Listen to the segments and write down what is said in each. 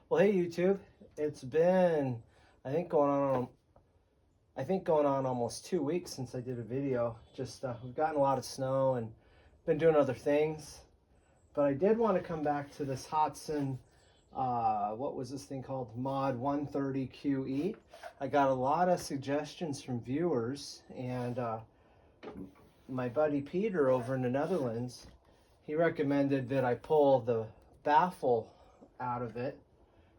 Well, hey YouTube. It's been, I think going on almost 2 weeks since I did a video. Just we've gotten a lot of snow and been doing other things. But I did want to come back to this Hatsan, what was this thing called? Mod 130QE. I got a lot of suggestions from viewers, and my buddy Peter over in the Netherlands, he recommended that I pull the baffle out of it.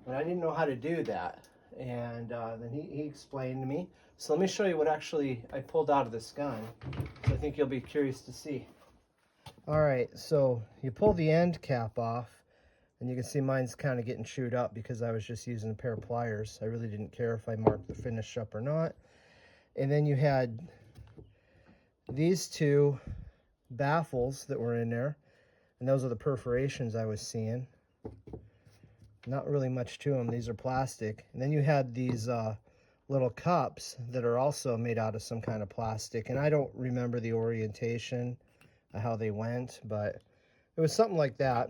And I didn't know how to do that, and then he explained to me. So let me show you what actually I pulled out of this gun. So I think you'll be curious to see. All right, so you pull the end cap off, and you can see mine's kind of getting chewed up because I was just using a pair of pliers. I really didn't care if I marked the finish up or not. And then you had these two baffles that were in there, and those are the perforations I was seeing. Not really much to them. These are plastic. And then you had these little cups that are also made out of some kind of plastic. And I don't remember the orientation of how they went, but it was something like that.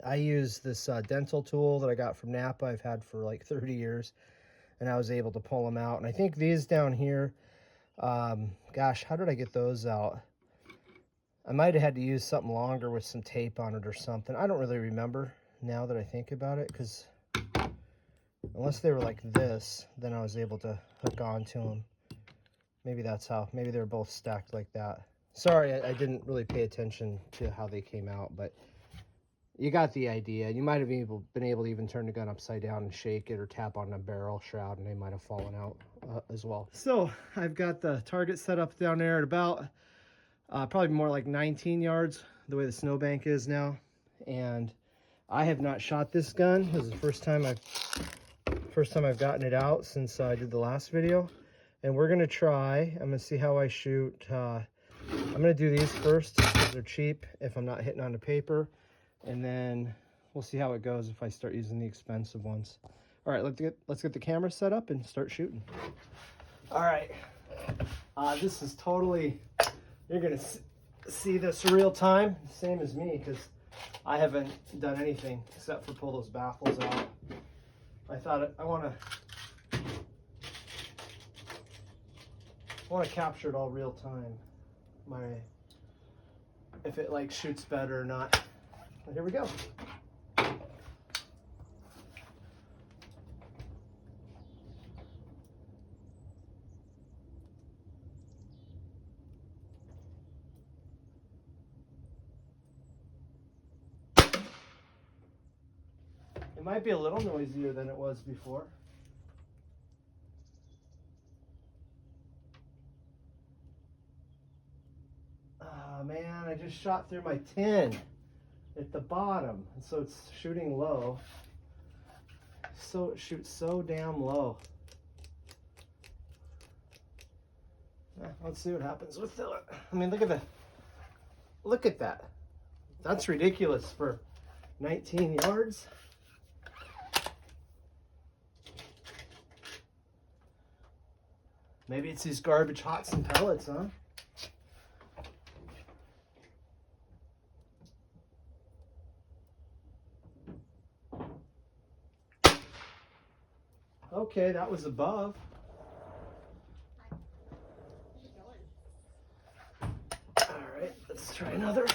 I used this dental tool that I got from Napa. I've had for like 30 years. And I was able to pull them out. And I think these down here, gosh, how did I get those out? I might have had to use something longer with some tape on it or something. I don't really remember now that I think about it, because unless they were like this, then I was able to hook onto them. Maybe that's how. Maybe they were both stacked like that. Sorry, I didn't really pay attention to how they came out, but you got the idea. You might have been able to even turn the gun upside down and shake it or tap on a barrel shroud, and they might have fallen out as well. So I've got the target set up down there at about probably more like 19 yards, the way the snowbank is now. And I have not shot this gun. This is the first time I've gotten it out since I did the last video. And we're gonna try. I'm gonna see how I shoot. I'm gonna do these first because they're cheap if I'm not hitting on the paper, and then we'll see how it goes if I start using the expensive ones. All right, let's get the camera set up and start shooting. All right, this is totally, you're gonna see this real time, same as me, because I haven't done anything except for pull those baffles out. I thought I want to capture it all real time. If it like shoots better or not. Well, here we go. It might be a little noisier than it was before. Oh man, I just shot through my tin at the bottom, and so it's shooting low. So it shoots so damn low. Let's see what happens with the, I mean, look at that. That's ridiculous for 19 yards. Maybe it's these garbage Hatsan pellets, huh? Okay, that was above. All right, let's try another.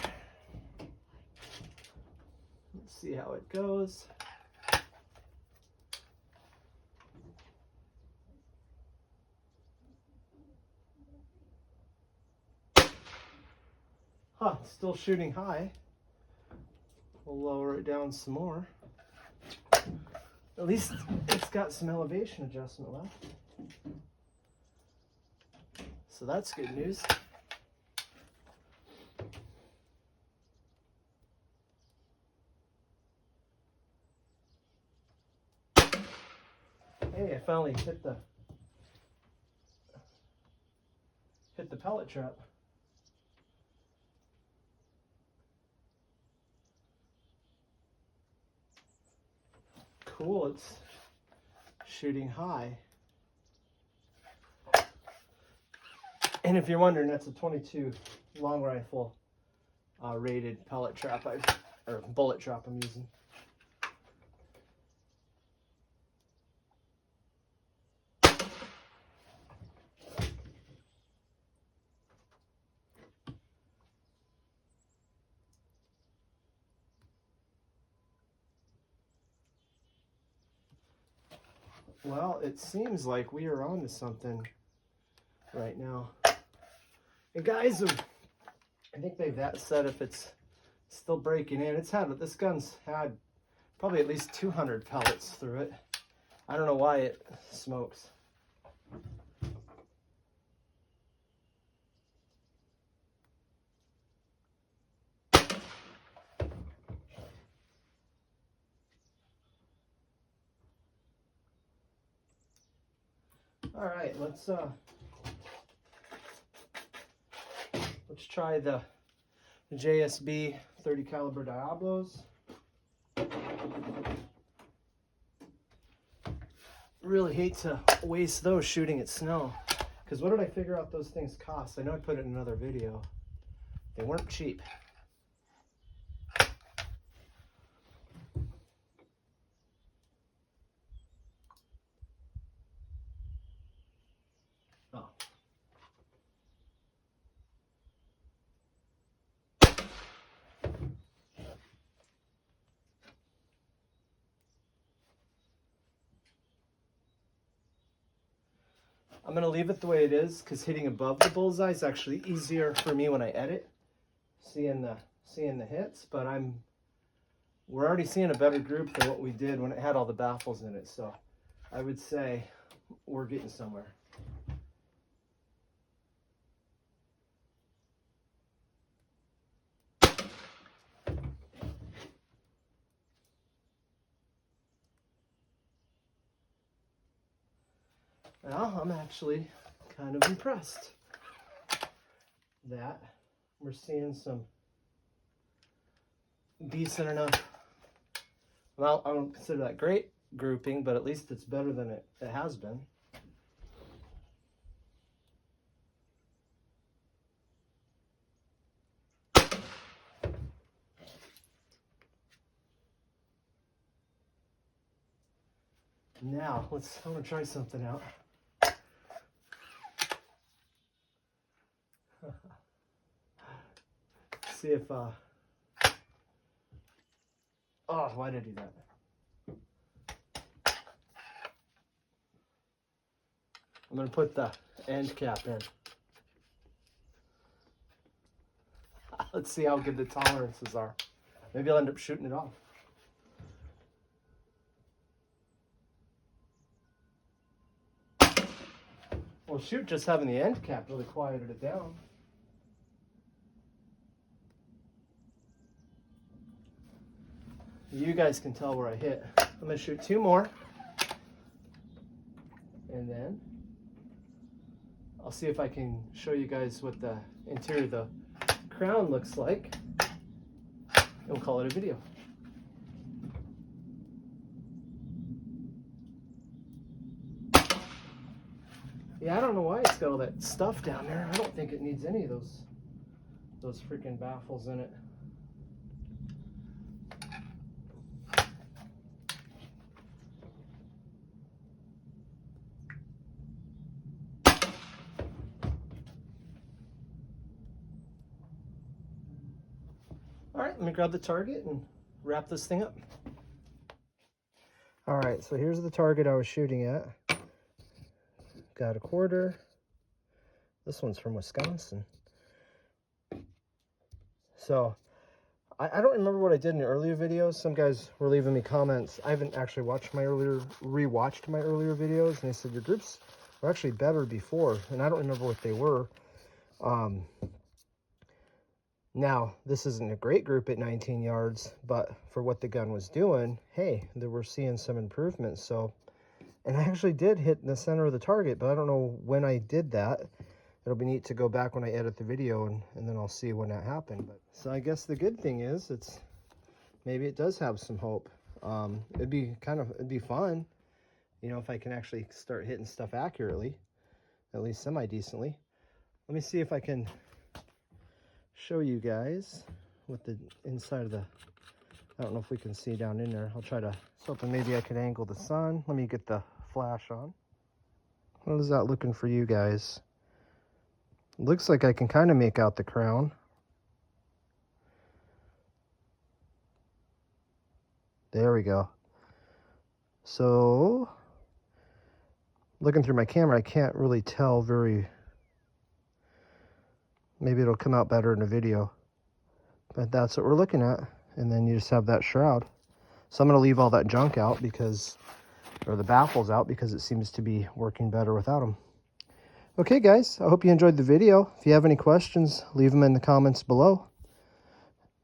Let's see how it goes. Huh, still shooting high. We'll lower it down some more. At least it's got some elevation adjustment left. So that's good news. Hey, I finally hit the pellet trap. Cool, it's shooting high. And if you're wondering, that's a 22 long rifle rated pellet trap or bullet trap I'm using. Well, it seems like we are on to something right now. And guys, I think they've that set if it's still breaking in. This gun's had probably at least 200 pellets through it. I don't know why it smokes. All right, let's try the JSB 30 caliber Diablos. Really hate to waste those shooting at snow, because what did I figure out those things cost? I know I put it in another video. They weren't cheap. Oh. I'm going to leave it the way it is, because hitting above the bullseye is actually easier for me when I edit, seeing the hits. But we're already seeing a better group than what we did when it had all the baffles in it. So I would say we're getting somewhere. Well, I'm actually kind of impressed that we're seeing some decent enough, well, I don't consider that great grouping, but at least it's better than it has been. Now, I want to try something out. See if, oh, why did I do that? I'm going to put the end cap in. Let's see how good the tolerances are. Maybe I'll end up shooting it off. Well, shoot, just having the end cap really quieted it down. You guys can tell where I hit. I'm going to shoot 2 more. And then I'll see if I can show you guys what the interior of the crown looks like. And we'll call it a video. Yeah, I don't know why it's got all that stuff down there. I don't think it needs any of those freaking baffles in it. All right, let me grab the target and wrap this thing up. All right, so here's the target I was shooting at. Got a quarter. This one's from Wisconsin. So I don't remember what I did in the earlier videos. Some guys were leaving me comments. I haven't actually rewatched my earlier videos, and they said your groups were actually better before, and I don't remember what they were. Now, this isn't a great group at 19 yards, but for what the gun was doing, hey, we're seeing some improvements. So, and I actually did hit in the center of the target, but I don't know when I did that. It'll be neat to go back when I edit the video, and then I'll see when that happened. But so I guess the good thing is maybe it does have some hope. It'd be fun, you know, if I can actually start hitting stuff accurately, at least semi-decently. Let me see if I can show you guys what the inside of the, I don't know if we can see down in there. I'll try to, something maybe I could angle the sun. Let me get the flash on. What is that looking for you guys? Looks like I can kind of make out the crown. There we go. So looking through my camera, I can't really tell very... Maybe it'll come out better in a video. But that's what we're looking at. And then you just have that shroud. So I'm going to leave all that junk out because... or the baffles out because it seems to be working better without them. Okay, guys, I hope you enjoyed the video. If you have any questions, leave them in the comments below.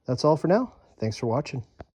That's all for now. Thanks for watching.